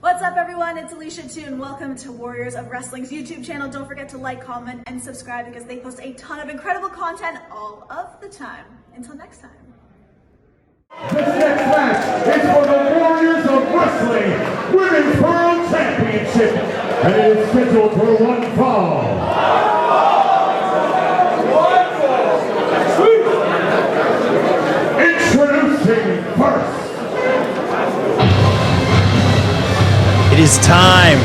What's up, everyone? It's Alicia too, and welcome to Warriors of Wrestling's YouTube channel. Don't forget to like, comment, and subscribe because they post a ton of incredible content all of the time. Until next time. This next match is for the Warriors of Wrestling Women's World Championship, and it is scheduled for one fall. Introducing first. It is time.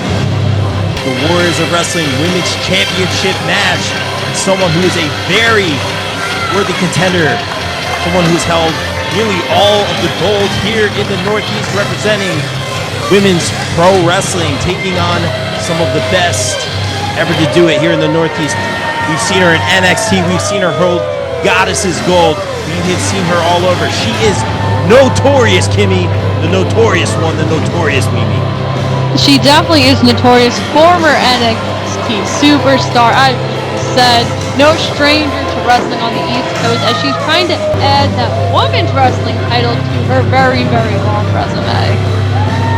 The Warriors of Wrestling Women's Championship match. Someone who is a very worthy contender. Someone who's held nearly all of the gold here in the Northeast, representing women's pro wrestling, taking on some of the best ever to do it here in the Northeast. We've seen her in NXT. We've seen her hold Goddess's Gold. We've seen her all over. She is Notorious, Kimmy. The Notorious one, the Notorious Mimi. She definitely is Notorious, former NXT superstar. I said no stranger to wrestling on the East Coast, as she's trying to add that women's wrestling title to her very, very long resume.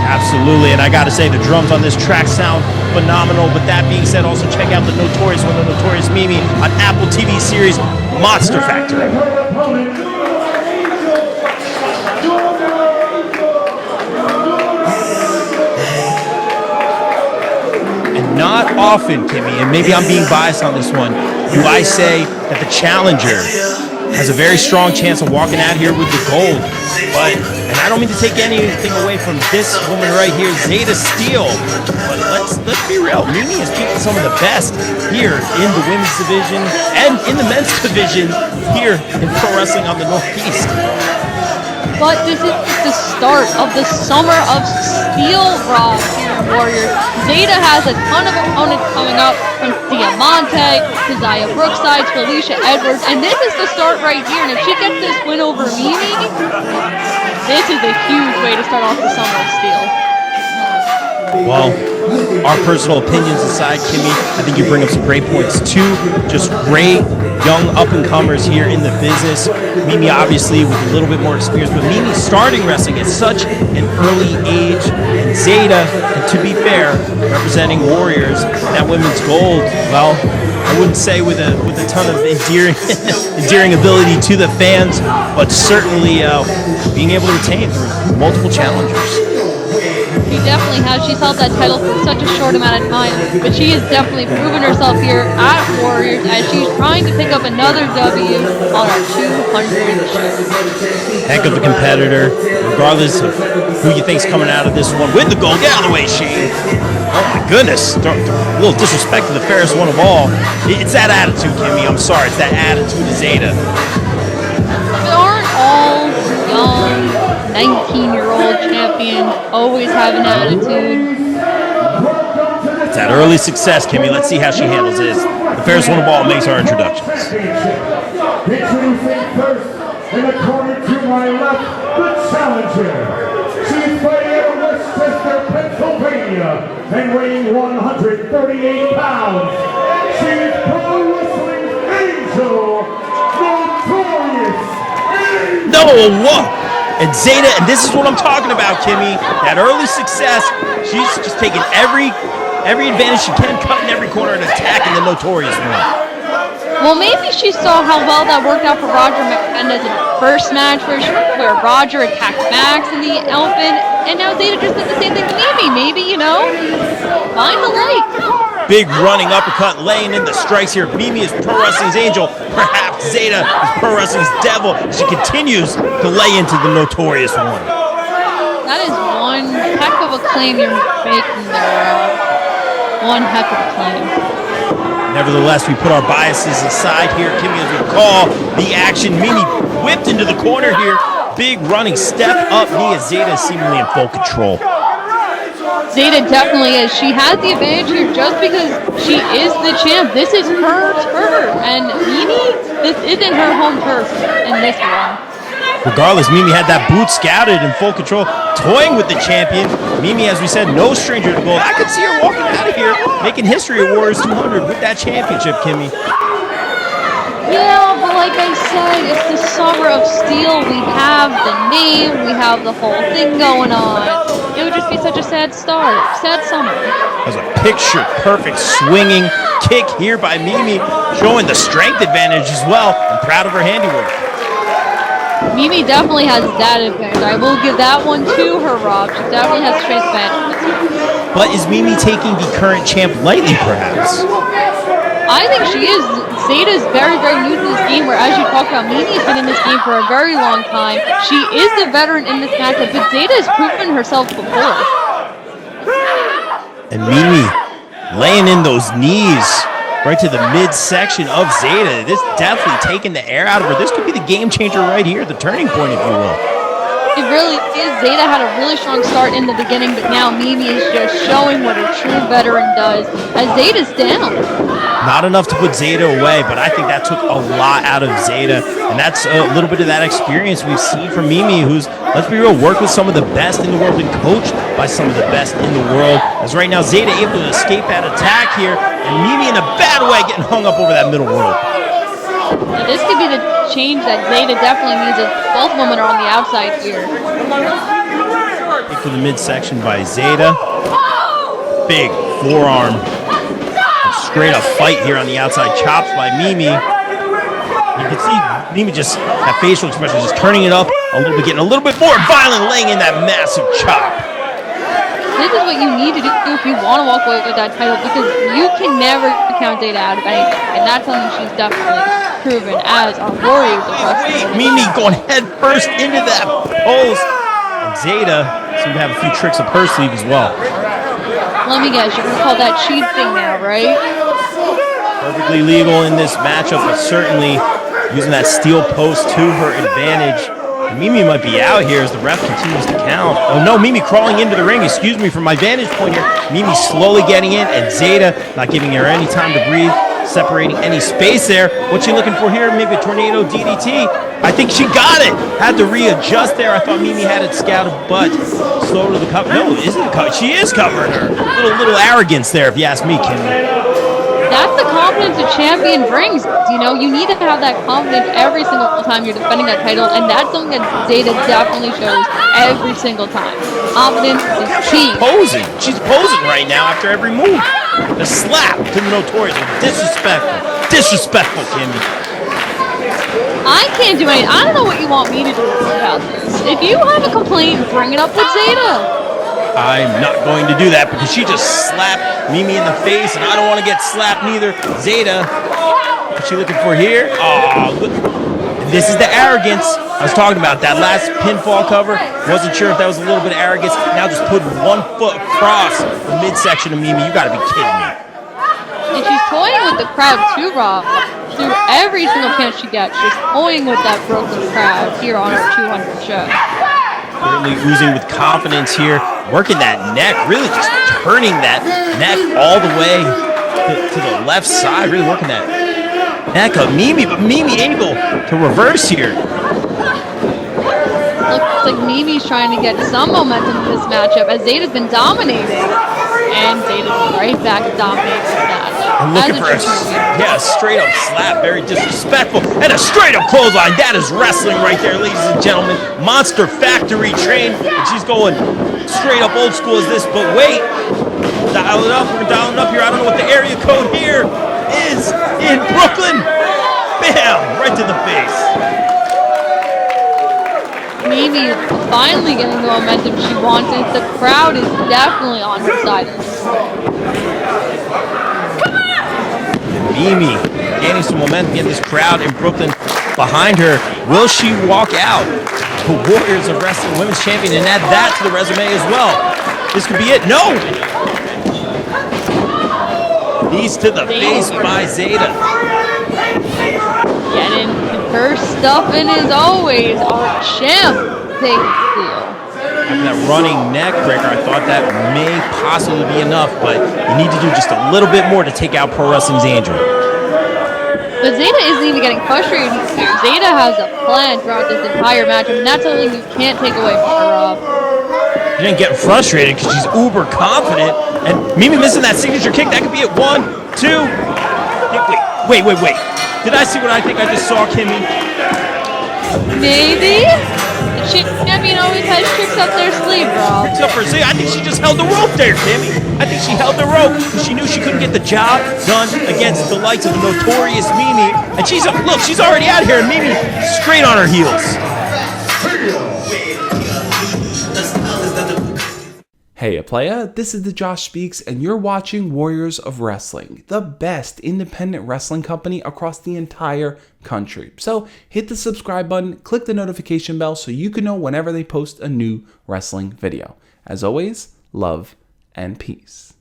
Absolutely, and I gotta say, the drums on this track sound phenomenal. But that being said, also check out the Notorious one, the Notorious Mimi, on Apple TV series Monster Factory. Not often, Kimmy, and maybe I'm being biased on this one, do I say that the challenger has a very strong chance of walking out here with the gold. But, and I don't mean to take anything away from this woman right here, Zayda Steel. But let's be real, Mimi has beaten some of the best here in the women's division and in the men's division here in pro wrestling on the Northeast. But this is the start of the summer of Steel Rock here in Warriors. Zayda has a ton of opponents coming up, from Diamante to Zaya Brookside to Alicia Edwards, and this is the start right here. And if she gets this win over Mimi, this is a huge way to start off the summer of Steel. Well, our personal opinions aside, Kimmy, I think you bring up some great points too. Just great young up-and-comers here in the business. Mimi obviously with a little bit more experience, but Mimi starting wrestling at such an early age. And Zayda, and to be fair, representing Warriors, that women's gold, well, I wouldn't say with a ton of endearing ability to the fans, but certainly being able to retain through multiple challengers. She definitely has. She's held that title for such a short amount of time, but she has definitely proven herself here at Warriors as she's trying to pick up another W on our 200th show. Heck of a competitor, regardless of who you think's coming out of this one with the gold. Get out of the way, Shane. Oh my goodness, a little disrespect to the fairest one of all. It's that attitude, Kimmy. I'm sorry, it's that attitude of Zayda. They aren't all young 19-year-old champions always have an attitude. It's that early success, Kimmy. Let's see how she handles this. The fairest one of all makes our introductions. Introducing first, in the corner to my left, the challenger. She's fighting out of Westchester, Pennsylvania, and weighing 138 pounds. She is pro wrestling angel, Notorious. No, what? And Zayda, and this is what I'm talking about, Kimmy. That early success, she's just taking every advantage she can, cutting every corner and attacking the Notorious one. Well, maybe she saw how well that worked out for Roger McKenna in the first match where Roger attacked Max in the Open, and now Zayda just did the same thing to Mimi. Maybe, find the lake. Big running uppercut, laying in the strikes here. Mimi is pro wrestling's angel. Perhaps Zayda is pro wrestling's devil. She continues to lay into the Notorious one. That is one heck of a claim you're making there, Rob. One heck of a claim. Nevertheless, we put our biases aside here. Kimmy, as we call the action, Mimi whipped into the corner here. Big running step up knee as Zayda is seemingly in full control. Zayda definitely is. She has the advantage here just because she is the champ. This is her turf. And Mimi, this isn't her home turf in this one. Regardless, Mimi had that boot scouted in full control, toying with the champion. Mimi, as we said, no stranger to gold. I could see her walking out of here, making history at Warriors 200 with that championship, Kimmy. Yeah, but like I said, it's the summer of Steel. We have the name, we have the whole thing going on. It would just be such a sad sad start, sad summer. That was a picture-perfect swinging kick here by Mimi, showing the strength advantage as well. I'm proud of her handiwork. Mimi definitely has that advantage. I will give that one to her, Rob. She definitely has strength advantage. But is Mimi taking the current champ lightly, perhaps? I think she is. Zayda's very, very new to this game, where, as you talked about, Mimi's been in this game for a very long time. She is the veteran in this matchup, but Zayda has proven herself before. And Mimi laying in those knees right to the midsection of Zayda. This definitely taking the air out of her. This could be the game changer right here, the turning point, if you will. It really is. Zayda had a really strong start in the beginning, but now Mimi is just showing what a true veteran does as Zayda's down. Not enough to put Zayda away, but I think that took a lot out of Zayda, and that's a little bit of that experience we've seen from Mimi, who's, let's be real, worked with some of the best in the world and coached by some of the best in the world. As right now, Zayda able to escape that attack here, and Mimi in a bad way getting hung up over that middle rope. Now this could be the change that Zayda definitely needs, as both women are on the outside here. Kick to the midsection by Zayda. Big forearm. Straight up fight here on the outside. Chops by Mimi. You can see Mimi just, that facial expression, just turning it up a little bit, getting a little bit more violent, laying in that massive chop. This is what you need to do if you want to walk away with that title, because you can never count Zayda out of anything, and that's something she's definitely proven as our Warriors of Wrestling. Mimi going head first into that post. And Zayda seems to have a few tricks up her sleeve as well. Let me guess, you're going to call that cheating now, right? Perfectly legal in this matchup, but certainly using that steel post to her advantage. And Mimi might be out here as the ref continues to count. Oh no, Mimi crawling into the ring. Excuse me, from my vantage point here. Mimi slowly getting in, and Zayda not giving her any time to breathe, separating any space there. What's she looking for here? Maybe a tornado DDT. I think she got it. Had to readjust there. I thought Mimi had it scouted, but slow to the cover. No, isn't it cover? She is covering her. Little arrogance there, if you ask me, Kim. That's the confidence a champion brings. You know, you need to have that confidence every single time you're defending that title, and that's something that Zayda definitely shows every single time. Confidence is key. She's posing right now after every move. The slap to the Notorious. Disrespectful, Kimmy. I can't do anything. I don't know what you want me to do about this. If you have a complaint, bring it up with Zayda. I'm not going to do that because she just slapped Mimi in the face, and I don't want to get slapped neither. Zayda, what's she looking for here? Oh, look. This is the arrogance I was talking about. That last pinfall cover, wasn't sure if that was a little bit of arrogance. Now just put one foot across the midsection of Mimi. You got to be kidding me. And she's toying with the crowd too, Rob. Through every single chance she gets, she's toying with that broken crowd here on our 200 show. Clearly oozing with confidence here, working that neck, really just turning that neck all the way to the left side, really working that neck of Mimi, but Mimi able to reverse here. Looks like Mimi's trying to get some momentum in this matchup, as Zayda's been dominating, and Zayda's right back dominating this match. And looking for a straight up slap, very disrespectful, and a straight up clothesline. That is wrestling right there, ladies and gentlemen. Monster Factory trained, and she's going straight up old school as this, but wait, dial it up, we're dialing it up here. I don't know what the area code here is in Brooklyn. Bam, right to the face. Mimi is finally getting the momentum she wanted. The crowd is definitely on her side. Mimi gaining some momentum, getting this crowd in Brooklyn behind her. Will she walk out the Warriors of Wrestling Women's Champion and add that to the resume as well? This could be it. No! Knees to the face by Zayda. Getting her stuff in as always, our champ, Zayda Steel. After that running neck breaker, I thought that may possibly be enough, but you need to do just a little bit more to take out Pro Wrestling's Angel. But Zayda isn't even getting frustrated here. Zayda has a plan throughout this entire match, and that's something you can't take away from her, Rob. She ain't getting frustrated because she's uber confident, and Mimi missing that signature kick. That could be it. 1, 2. Wait. Did I see what I think I just saw, Kimmy? Maybe? Champion always has tricks up their sleeve, bro. Tricks up her sleeve. I think she just held the rope there, Timmy. I think she held the rope because she knew she couldn't get the job done against the likes of the Notorious Mimi. And look, she's already out here, and Mimi straight on her heels. Hey playa, this is the Josh Speaks and you're watching Warriors of Wrestling, the best independent wrestling company across the entire country. So hit the subscribe button, click the notification bell so you can know whenever they post a new wrestling video. As always, love and peace.